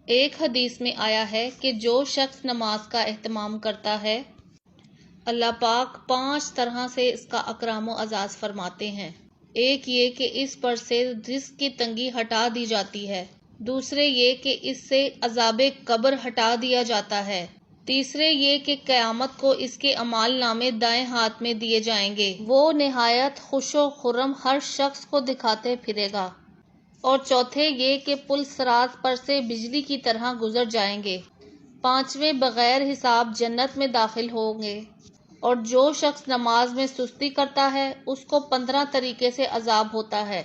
ایک حدیث میں آیا ہے کہ جو شخص نماز کا اہتمام کرتا ہے اللہ پاک 5 طرح سے اس کا اکرام و اعزاز فرماتے ہیں۔ ایک یہ کہ اس پر سے رزق کی تنگی ہٹا دی جاتی ہے، دوسرے یہ کہ اس سے عذاب قبر ہٹا دیا جاتا ہے، تیسرے یہ کہ قیامت کو اس کے اعمال نامے دائیں ہاتھ میں دیے جائیں گے، وہ نہایت خوش و خرم ہر شخص کو دکھاتے پھرے گا، اور چوتھے یہ کہ پل صراط پر سے بجلی کی طرح گزر جائیں گے، پانچویں بغیر حساب جنت میں داخل ہوں گے، اور جو شخص نماز میں سستی کرتا ہے اس کو 15 طریقے سے عذاب ہوتا ہے،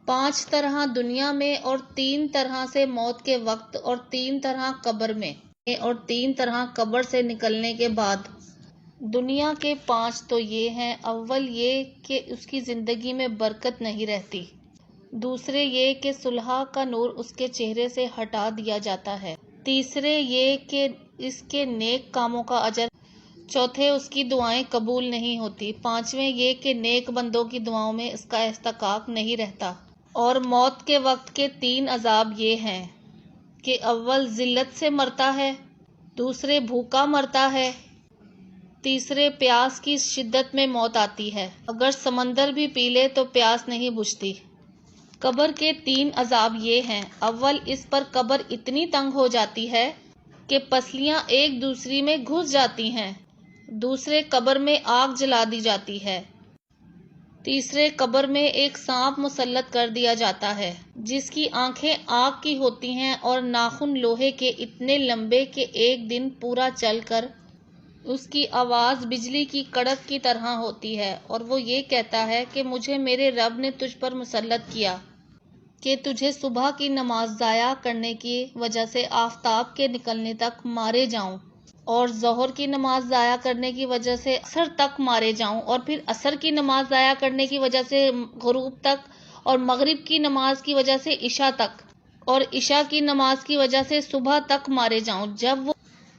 5 طرح دنیا میں اور 3 طرح سے موت کے وقت اور 3 طرح قبر میں اور 3 طرح قبر سے نکلنے کے بعد۔ دنیا کے 5 تو یہ ہیں، اول یہ کہ اس کی زندگی میں برکت نہیں رہتی، دوسرے یہ کہ صلح کا نور اس کے چہرے سے ہٹا دیا جاتا ہے، تیسرے یہ کہ اس کے نیک کاموں کا اجر، چوتھے اس کی دعائیں قبول نہیں ہوتی، پانچویں یہ کہ نیک بندوں کی دعاؤں میں اس کا استحقاق نہیں رہتا۔ اور موت کے وقت کے 3 عذاب یہ ہیں کہ اول ذلت سے مرتا ہے، دوسرے بھوکا مرتا ہے، تیسرے پیاس کی شدت میں موت آتی ہے، اگر سمندر بھی پی لے تو پیاس نہیں بجھتی۔ قبر کے 3 عذاب یہ ہیں، اول اس پر قبر اتنی تنگ ہو جاتی ہے کہ پسلیاں ایک دوسری میں گھس جاتی ہیں، دوسرے قبر میں آگ جلا دی جاتی ہے، تیسرے قبر میں ایک سانپ مسلط کر دیا جاتا ہے جس کی آنکھیں آگ کی ہوتی ہیں اور ناخن لوہے کے اتنے لمبے کہ ایک دن پورا چل کر اس کی آواز بجلی کی کڑک کی طرح ہوتی ہے، اور وہ یہ کہتا ہے کہ مجھے میرے رب نے تجھ پر مسلط کیا کہ تجھے صبح کی نماز ضائع کرنے کی وجہ سے آفتاب کے نکلنے تک مارے جاؤں، اور ظہر کی نماز ضائع کرنے کی وجہ سے عصر تک مارے جاؤں، اور پھر عصر کی نماز ضائع کرنے کی وجہ سے غروب تک، اور مغرب کی نماز کی وجہ سے عشاء تک، اور عشاء کی نماز کی وجہ سے صبح تک مارے جاؤں۔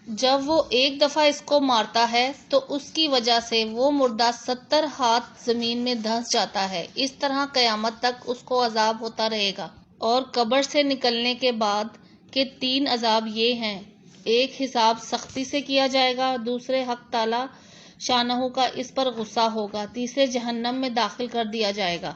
جب وہ ایک دفعہ اس کو مارتا ہے تو اس کی وجہ سے وہ مردہ 70 ہاتھ زمین میں دھنس جاتا ہے، اس طرح قیامت تک اس کو عذاب ہوتا رہے گا۔ اور قبر سے نکلنے کے بعد کے 3 عذاب یہ ہیں، ایک حساب سختی سے کیا جائے گا، دوسرے حق تعالی شانہ کا اس پر غصہ ہوگا، تیسرے جہنم میں داخل کر دیا جائے گا۔